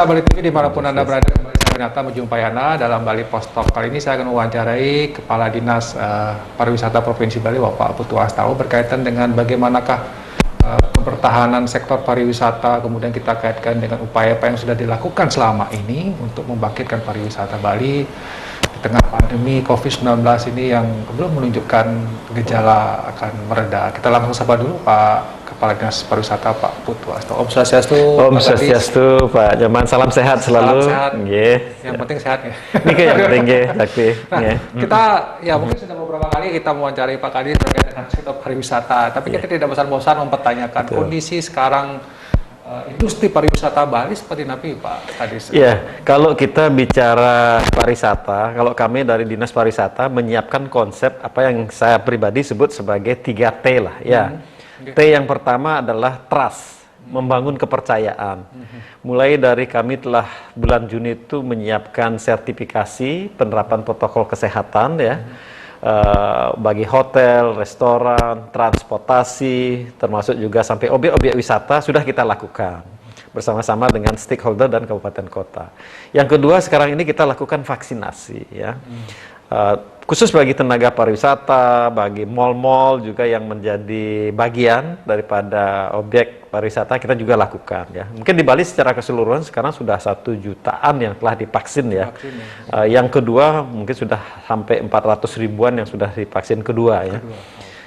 pemirsa Bali TV dimanapun Anda berada, kembali saya Winata menjumpai Anda dalam Bali Post Talk. Kali ini saya akan mewawancarai Kepala Dinas Pariwisata Provinsi Bali, Bapak Putu Astao, berkaitan dengan bagaimanakah pertahanan sektor pariwisata, kemudian kita kaitkan dengan upaya apa yang sudah dilakukan selama ini untuk membangkitkan pariwisata Bali di tengah pandemi COVID-19 ini yang belum menunjukkan gejala akan mereda. Kita langsung sapa dulu Pak Kepala Dinas Pariwisata, Pak Putu Astao. Om Swastiastu. Om Swastiastu, Pak Jaman. Salam sehat selalu. Salam sehat. Yeah. Yang penting sehat ya. Ini yang penting ya, Sakti. Nah, kita ya mungkin sudah beberapa kali kita mewawancari Pak Kadis terkait dengan sektor pariwisata, tapi kita tidak bosan-bosan mempertanyakan kondisi sekarang industri pariwisata Bali seperti napi, Pak Kadis. Iya, kalau kita bicara pariwisata, kalau kami dari Dinas Pariwisata menyiapkan konsep apa yang saya pribadi sebut sebagai 3T lah, ya. T yang pertama adalah trust, membangun kepercayaan. Mulai dari kami telah bulan Juni itu menyiapkan sertifikasi penerapan protokol kesehatan, ya. Bagi hotel, restoran, transportasi, termasuk juga sampai objek-objek wisata sudah kita lakukan bersama-sama dengan stakeholder dan kabupaten kota. Yang kedua, sekarang ini kita lakukan vaksinasi, ya. Khusus bagi tenaga pariwisata, bagi mal-mal juga yang menjadi bagian daripada objek pariwisata kita juga lakukan, ya. Mungkin di Bali secara keseluruhan sekarang sudah 1 jutaan yang telah divaksin, ya. Yang kedua mungkin sudah sampai 400 ribuan yang sudah divaksin kedua, ya.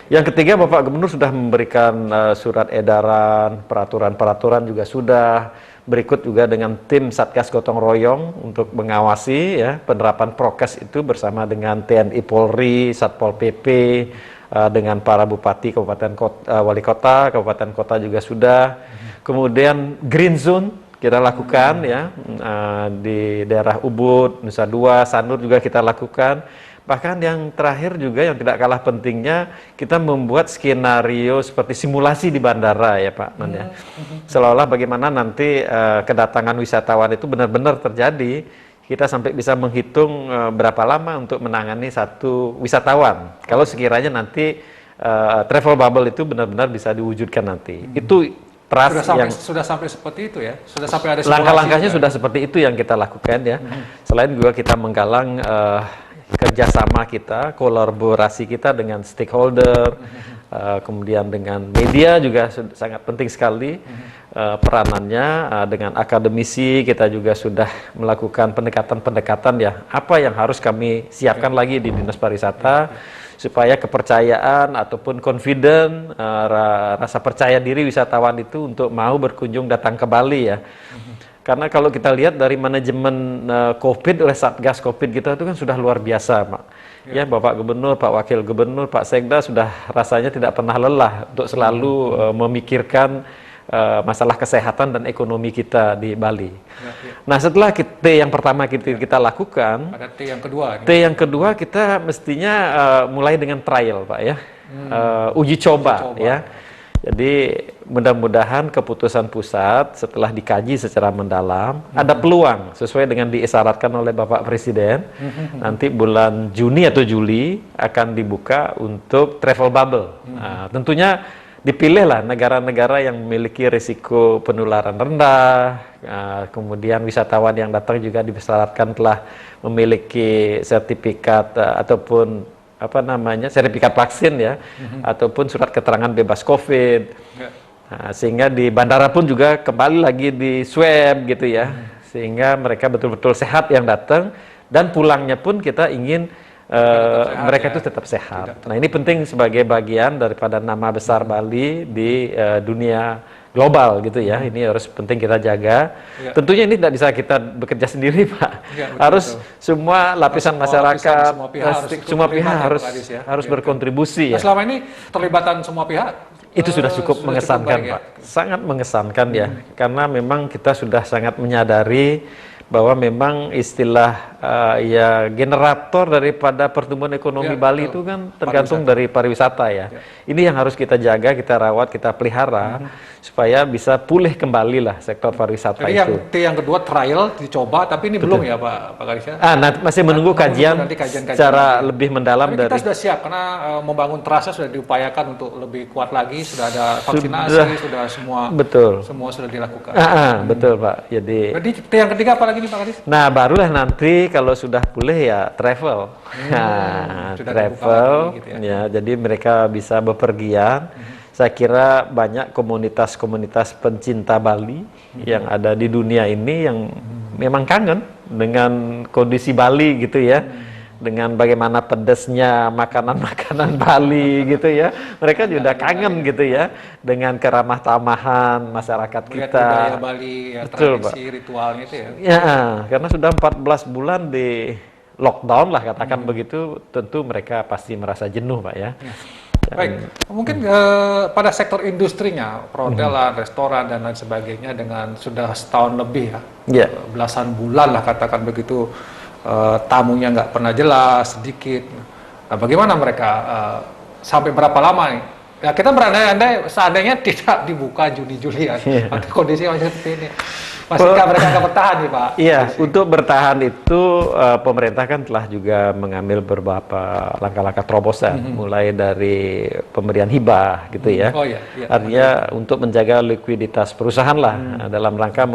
Yang ketiga, Bapak Gubernur sudah memberikan surat edaran, peraturan-peraturan juga sudah. Berikut juga dengan tim Satgas Gotong Royong untuk mengawasi, ya, penerapan prokes itu bersama dengan TNI Polri, Satpol PP, dengan para bupati, kabupaten kota, wali kota, kabupaten kota juga sudah. Kemudian Green Zone kita lakukan, ya, di daerah Ubud, Nusa Dua, Sanur juga kita lakukan. Bahkan yang terakhir juga yang tidak kalah pentingnya, kita membuat skenario seperti simulasi di bandara, ya Pak. Seolah-olah bagaimana nanti kedatangan wisatawan itu benar-benar terjadi, kita sampai bisa menghitung berapa lama untuk menangani satu wisatawan. Kalau sekiranya nanti travel bubble itu benar-benar bisa diwujudkan nanti. Itu trust sudah sampai seperti itu, ya. Sudah sampai ada langkah-langkahnya sudah seperti itu yang kita lakukan, ya. Selain juga kita menggalang kerjasama kita, kolaborasi kita dengan stakeholder, kemudian dengan media juga sangat penting sekali peranannya, dengan akademisi kita juga sudah melakukan pendekatan-pendekatan, ya, apa yang harus kami siapkan lagi di Dinas Pariwisata supaya kepercayaan ataupun confident, rasa percaya diri wisatawan itu untuk mau berkunjung datang ke Bali, ya. Karena kalau kita lihat dari manajemen COVID oleh Satgas COVID kita itu kan sudah luar biasa, Pak. Ya, Bapak Gubernur, Pak Wakil Gubernur, Pak Sekda sudah rasanya tidak pernah lelah untuk selalu memikirkan masalah kesehatan dan ekonomi kita di Bali. Nah, setelah T yang pertama kita lakukan, ada T yang kedua. T yang kedua kita mestinya mulai dengan trial, Pak, ya. Uji coba, ya. Jadi mudah-mudahan keputusan pusat setelah dikaji secara mendalam ada peluang sesuai dengan diisyaratkan oleh Bapak Presiden, nanti bulan Juni atau Juli akan dibuka untuk travel bubble. Nah, tentunya dipilihlah negara-negara yang memiliki risiko penularan rendah, kemudian wisatawan yang datang juga disyaratkan telah memiliki sertifikat ataupun sertifikat vaksin, ya, ataupun surat keterangan bebas COVID. Nah, sehingga di bandara pun juga kembali lagi di swab, gitu, ya, sehingga mereka betul-betul sehat yang datang, dan pulangnya pun kita ingin mereka itu tetap sehat. Nah, ini penting sebagai bagian daripada nama besar Bali di dunia global, gitu, ya. Ini harus penting kita jaga. Tentunya ini tidak bisa kita bekerja sendiri, Pak. Harus semua lapisan masyarakat, semua pihak harus berkontribusi, ya. Nah, selama ini terlibatan semua pihak itu sudah cukup mengesankan, Pak. Sangat mengesankan, ya. Karena memang kita sudah sangat menyadari bahwa memang istilah ya generator daripada pertumbuhan ekonomi Ya, Bali betul. itu kan tergantung dari pariwisata ya. Ini yang harus kita jaga, kita rawat, kita pelihara supaya bisa pulih kembali lah sektor pariwisata Jadi itu. yang kedua trial dicoba, tapi ini belum ya Pak Kadis ya? Nanti masih menunggu kajian nanti kajian-kajian secara lagi. lebih mendalam Tapi kita dari sudah siap karena membangun trust sudah diupayakan untuk lebih kuat lagi, sudah ada vaksinasi, sudah semua betul. semua sudah dilakukan. Betul Pak. Jadi Jadi yang ketiga apa lagi nih Pak Kadis? nah, barulah nanti kalau sudah pulih ya travel. sudah Travel dibuka lagi gitu ya. Jadi mereka bisa bepergian. Saya kira banyak komunitas-komunitas pencinta Bali yang ada di dunia ini yang memang kangen dengan kondisi Bali gitu ya. Dengan bagaimana pedesnya makanan-makanan Bali gitu ya. Mereka juga kangen gitu ya dengan keramah tamahan masyarakat Melihat kita. budaya Bali, ya, Betul, tradisi ritualnya itu ya. Ya, karena sudah 14 bulan di lockdown lah katakan begitu, tentu mereka pasti merasa jenuh Pak ya. Baik, mungkin pada sektor industrinya, perhotelan, restoran dan lain sebagainya dengan sudah setahun lebih ya, Ya. belasan bulan lah katakan begitu, tamunya nggak pernah jelas, sedikit. Nah, bagaimana mereka sampai berapa lama nih? Ya kita berandai-andai seandainya tidak dibuka Juni-Juli ya, atau kondisi masih seperti ini. Masihkah mereka akan bertahan nih Pak? Iya, untuk bertahan itu pemerintah kan telah juga mengambil beberapa langkah-langkah terobosan, mulai dari pemberian hibah gitu ya. Oh iya, iya. Artinya untuk menjaga likuiditas perusahaan lah dalam rangka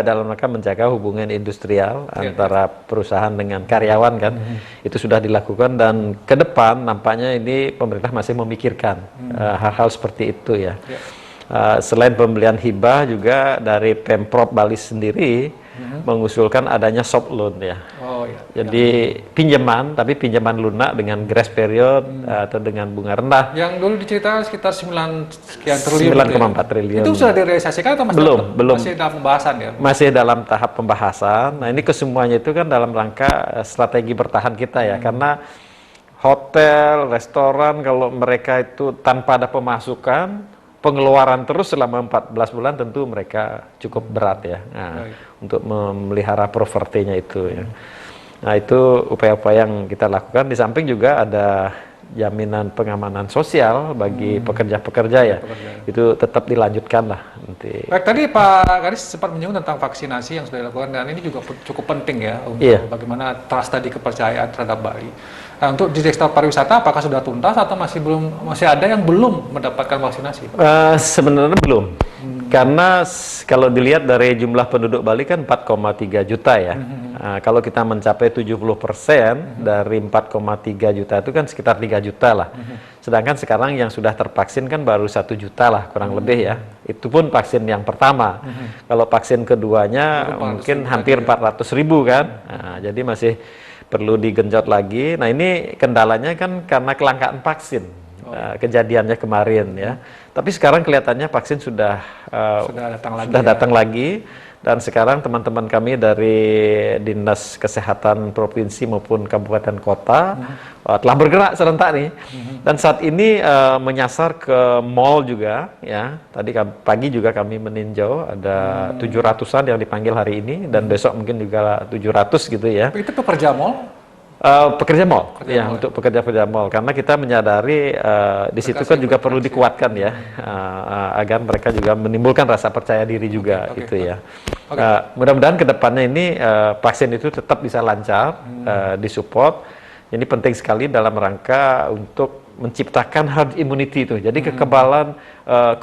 dalam rangka menjaga hubungan industrial antara perusahaan dengan karyawan kan. Itu sudah dilakukan dan ke depan nampaknya ini pemerintah masih memikirkan hal-hal seperti itu ya. Selain pembelian hibah juga dari Pemprov Bali sendiri mengusulkan adanya soft loan ya. Oh iya. Jadi pinjaman, tapi pinjaman lunak dengan grace period atau dengan bunga rendah. Yang dulu diceritakan sekitar 9 sekian triliun. 9,4 triliun. Itu sudah direalisasikan atau masih Belum. masih dalam pembahasan ya? Masih dalam tahap pembahasan. Nah ini kesemuanya itu kan dalam rangka strategi bertahan kita ya, karena hotel, restoran kalau mereka itu tanpa ada pemasukan, pengeluaran terus selama 14 bulan tentu mereka cukup berat ya, untuk memelihara propertinya itu ya. Nah itu upaya-upaya yang kita lakukan, di samping juga ada jaminan pengamanan sosial bagi pekerja-pekerja ya, itu tetap dilanjutkan lah nanti. Baik, tadi Pak Kadis sempat menyinggung tentang vaksinasi yang sudah dilakukan dan ini juga cukup penting ya untuk bagaimana trust tadi, kepercayaan terhadap Bali. Nah, untuk di sektor pariwisata apakah sudah tuntas atau masih ada yang belum mendapatkan vaksinasi? Sebenarnya belum, karena kalau dilihat dari jumlah penduduk Bali kan 4,3 juta ya. Kalau kita mencapai 70% dari 4,3 juta itu kan sekitar 3 juta lah. Sedangkan sekarang yang sudah tervaksin kan baru 1 juta lah kurang lebih ya. Itu pun vaksin yang pertama. Kalau vaksin keduanya mungkin hampir 400.000 kan. Nah, jadi masih perlu digenjot lagi. Nah ini kendalanya kan karena kelangkaan vaksin. Kejadiannya kemarin ya. Tapi sekarang kelihatannya vaksin sudah datang lagi. Dan sekarang teman-teman kami dari Dinas Kesehatan Provinsi maupun Kabupaten Kota telah bergerak serentak nih. Dan saat ini menyasar ke mall juga ya. Tadi pagi juga kami meninjau ada 700-an yang dipanggil hari ini dan besok mungkin juga 700 gitu ya. Itu pekerja mall? Pekerja mall, ya untuk pekerja-pekerja mall, karena kita menyadari di situ kan juga perlu dikuatkan ya, agar mereka juga menimbulkan rasa percaya diri juga gitu ya. Mudah-mudahan kedepannya ini vaksin itu tetap bisa lancar, disupport. Ini penting sekali dalam rangka untuk menciptakan herd immunity itu, jadi kekebalan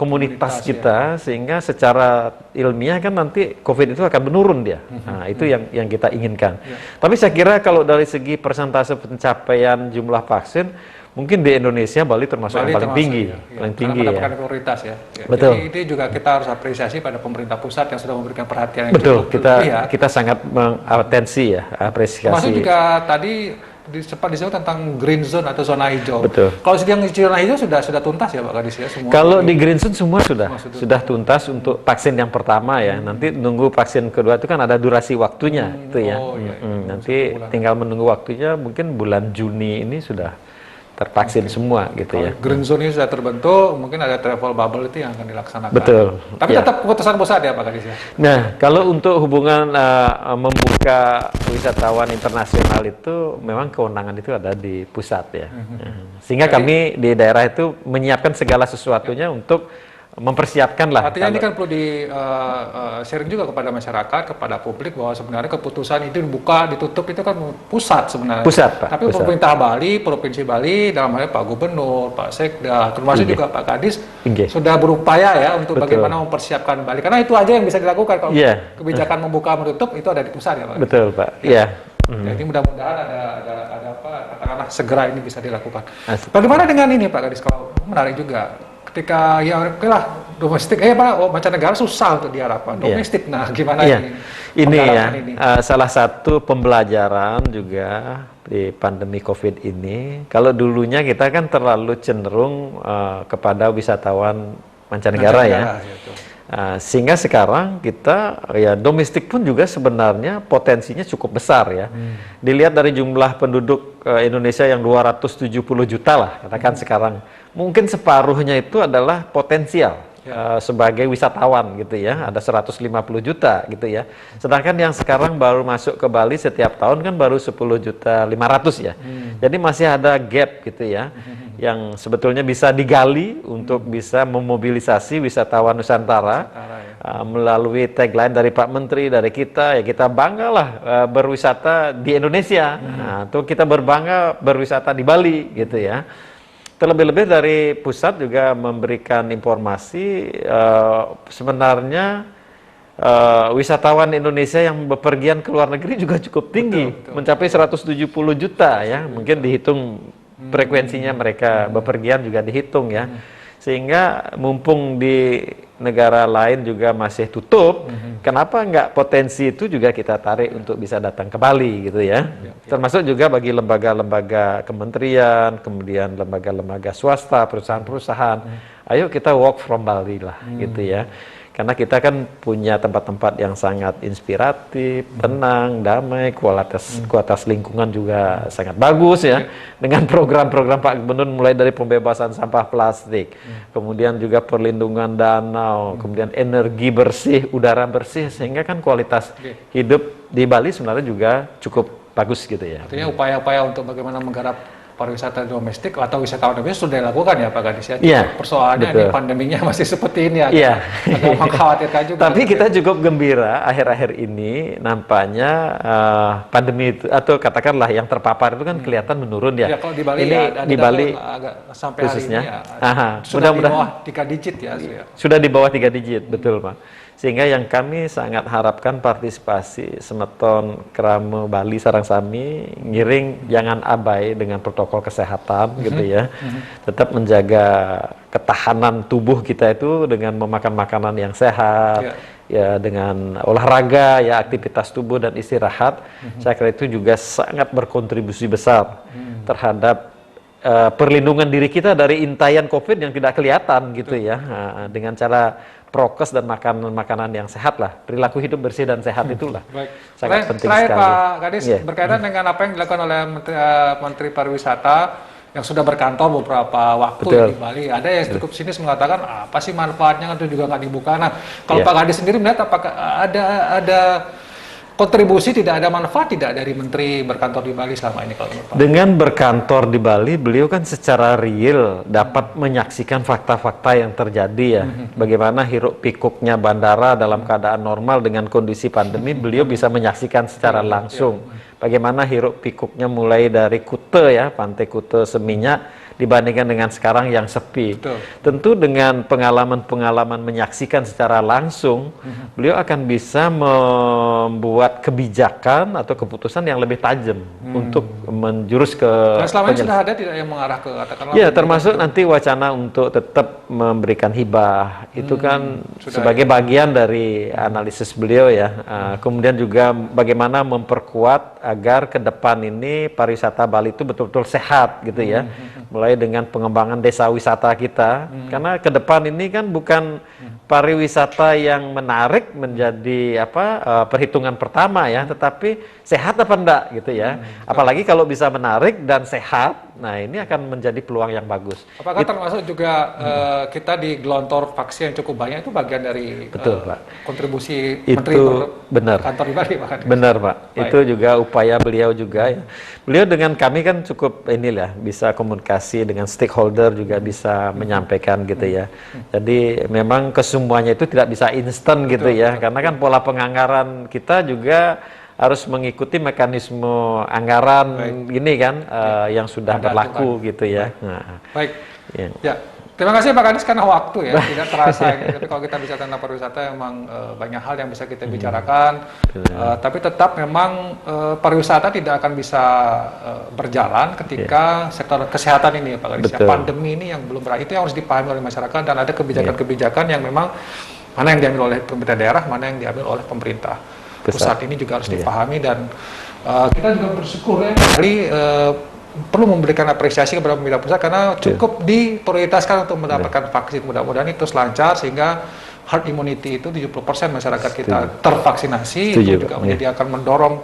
komunitas kita, sehingga secara ilmiah kan nanti COVID itu akan menurun dia. Nah, itu yang kita inginkan. Tapi saya kira kalau dari segi persentase pencapaian jumlah vaksin, mungkin di Indonesia Bali termasuk yang paling tinggi, paling tinggi ya. Mendapatkan prioritas ya. Betul. Jadi ini juga kita harus apresiasi pada pemerintah pusat yang sudah memberikan perhatian yang Betul. cukup lebih ya. Kita sangat mengatensi ya, apresiasi. Termasuk juga tadi sempat disebut tentang green zone atau zona hijau. Betul. Kalau yang zona hijau sudah tuntas ya Pak Kadis ya semua. Kalau di green zone semua sudah tuntas untuk vaksin yang pertama ya. Nanti nunggu vaksin kedua itu kan ada durasi waktunya itu ya. Nanti tinggal menunggu waktunya, mungkin bulan Juni ini sudah tervaksin semua gitu ya. Green zone ini sudah terbentuk, mungkin ada travel bubble itu yang akan dilaksanakan. Betul. Tapi tetap keputusan pusat ya Pak Kadis ya. Nah, kalau untuk hubungan membuka wisatawan internasional itu memang kewenangan itu ada di pusat ya. Sehingga kami di daerah itu menyiapkan segala sesuatunya untuk mempersiapkan lah. Artinya ini kan perlu di sharing juga kepada masyarakat, kepada publik bahwa sebenarnya keputusan itu dibuka, ditutup itu kan pusat sebenarnya. Pusat, Pak. Tapi pusat. pemerintah Bali, Provinsi Bali, dalam halnya Pak Gubernur, Pak Sekda, termasuk juga Pak Kadis, sudah berupaya ya untuk bagaimana mempersiapkan Bali. Karena itu aja yang bisa dilakukan kalau kebijakan membuka menutup itu ada di pusat ya Pak. Betul Pak. Iya. Jadi mudah-mudahan ada apa katakanlah segera ini bisa dilakukan. Bagaimana dengan ini Pak Kadis? Kalau menarik juga. Ketika ya oke lah domestik, Pak, mancanegara susah untuk diharapkan. Domestik, nah gimana ini? Ini ya, salah satu pembelajaran juga di pandemi COVID ini. Kalau dulunya kita kan terlalu cenderung kepada wisatawan mancanegara ya. Sehingga sekarang kita ya domestik pun juga sebenarnya potensinya cukup besar ya. Dilihat dari jumlah penduduk Indonesia yang 270 juta lah katakan sekarang, mungkin separuhnya itu adalah potensial sebagai wisatawan gitu ya, ada 150 juta gitu ya. Sedangkan yang sekarang baru masuk ke Bali setiap tahun kan baru 10.500.000 ya. Jadi masih ada gap gitu ya, yang sebetulnya bisa digali untuk bisa memobilisasi wisatawan Nusantara melalui tagline dari Pak Menteri, dari kita ya, kita banggalah berwisata di Indonesia. Nah, tuh kita berbangga berwisata di Bali gitu ya. Terlebih-lebih dari pusat juga memberikan informasi sebenarnya wisatawan Indonesia yang bepergian ke luar negeri juga cukup tinggi, mencapai 170 juta ya, mungkin dihitung frekuensinya mereka bepergian juga dihitung ya, sehingga mumpung di negara lain juga masih tutup, kenapa nggak potensi itu juga kita tarik untuk bisa datang ke Bali gitu ya. Termasuk juga bagi lembaga-lembaga kementerian, kemudian lembaga-lembaga swasta, perusahaan-perusahaan, ayo kita walk from Bali lah gitu ya. Karena kita kan punya tempat-tempat yang sangat inspiratif, tenang, damai, kualitas lingkungan juga sangat bagus ya. Dengan program-program Pak Gubernur mulai dari pembebasan sampah plastik, kemudian juga perlindungan danau, kemudian energi bersih, udara bersih, sehingga kan kualitas hidup di Bali sebenarnya juga cukup bagus gitu ya. Artinya upaya-upaya untuk bagaimana menggarap pariwisata domestik atau wisatawan domestik sudah dilakukan ya Pak Kadis ya. Persoalannya ini pandeminya masih seperti ini agak mengkhawatirkan juga. Tapi kita cukup gembira akhir-akhir ini nampaknya pandemi itu atau katakanlah yang terpapar itu kan kelihatan menurun ya. Kalau di Bali ini di Bali agak sampai khususnya hari ini sudah di bawah 3 digit ya. Sudah di bawah 3 digit, betul Pak. Sehingga yang kami sangat harapkan partisipasi Semeton Krame Bali Sarangsami ngiring jangan abai dengan protokol kesehatan gitu ya. Tetap menjaga ketahanan tubuh kita itu dengan memakan makanan yang sehat, ya dengan olahraga, ya aktivitas tubuh dan istirahat. Saya kira itu juga sangat berkontribusi besar terhadap perlindungan diri kita dari intayan COVID yang tidak kelihatan gitu ya. Dengan cara prokes dan makanan yang sehat lah, perilaku hidup bersih dan sehat itulah sangat penting sekali. Pak Kadis, berkaitan dengan apa yang dilakukan oleh Menteri Pariwisata yang sudah berkantor beberapa waktu di Bali, ada yang cukup sinis mengatakan apa sih manfaatnya itu juga nggak dibuka. Nah, kalau Pak Kadis sendiri melihat apakah ada kontribusi, tidak ada manfaat tidak dari Menteri berkantor di Bali selama ini kalau menurut Pak? Dengan berkantor di Bali, beliau kan secara real dapat menyaksikan fakta-fakta yang terjadi ya. Bagaimana hiruk pikuknya bandara dalam keadaan normal dengan kondisi pandemi, beliau bisa menyaksikan secara langsung. Bagaimana hiruk pikuknya mulai dari Kute ya, Pantai Kute Seminyak, dibandingkan dengan sekarang yang sepi. Tentu dengan pengalaman-pengalaman menyaksikan secara langsung, beliau akan bisa membuat kebijakan atau keputusan yang lebih tajam untuk menjurus ke. Dan selama ini sudah ada tidak yang mengarah ke katakanlah? Ya, termasuk nanti wacana untuk tetap memberikan hibah. Itu kan sebagai bagian dari analisis beliau ya. Kemudian juga bagaimana memperkuat agar ke depan ini pariwisata Bali itu betul-betul sehat gitu ya. Mulai dengan pengembangan desa wisata kita, karena ke depan ini kan bukan pariwisata yang menarik menjadi perhitungan pertama ya, tetapi sehat apa enggak gitu ya. Apalagi kalau bisa menarik dan sehat, Nah, ini akan menjadi peluang yang bagus. Apakah termasuk juga kita di gelontor vaksin yang cukup banyak itu bagian dari Betul, Pak. kontribusi Itu Menteri benar. kantor pribadi, Pak? Benar, Pak. Baik. Itu juga upaya beliau juga ya. Beliau dengan kami kan cukup inilah bisa komunikasi dengan stakeholder juga bisa menyampaikan gitu ya. Jadi memang kesemuanya itu tidak bisa instan gitu ya. Karena kan pola penganggaran kita juga harus mengikuti mekanisme anggaran gini kan yang sudah berlaku gitu ya. Nah, Baik. ya. Ya. Terima kasih Pak Kadis karena waktu ya, tidak terasa ini. Tapi kalau kita bicara tentang pariwisata memang banyak hal yang bisa kita bicarakan. Tapi tetap memang pariwisata tidak akan bisa berjalan ketika sektor kesehatan ini ya Pak Kadis. Ya, pandemi ini yang belum berakhir itu yang harus dipahami oleh masyarakat dan ada kebijakan-kebijakan yang memang mana yang diambil oleh pemerintah daerah, mana yang diambil oleh pemerintah pusat ini juga harus dipahami dan kita juga bersyukur ya kali perlu memberikan apresiasi kepada pemerintah pusat karena cukup diprioritaskan untuk mendapatkan vaksin. Mudah-mudahan itu lancar sehingga herd immunity itu 70% masyarakat kita tervaksinasi. Itu juga menjadi akan mendorong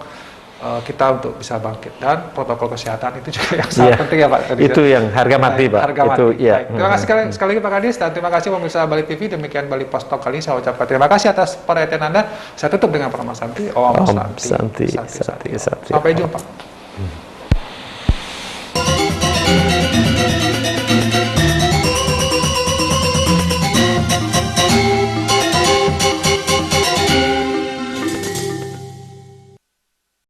kita untuk bisa bangkit dan protokol kesehatan itu juga yang sangat penting ya Pak. Itu yang harga mati Pak. Harga itu mati. ya. Terima kasih sekali lagi Pak Kadis dan terima kasih pemirsa Bali TV. Demikian Bali Post Talk kali ini saya ucapkan terima kasih atas perhatian Anda. Saya tutup dengan pranama Santi. Om Santi. Santi. Sampai jumpa.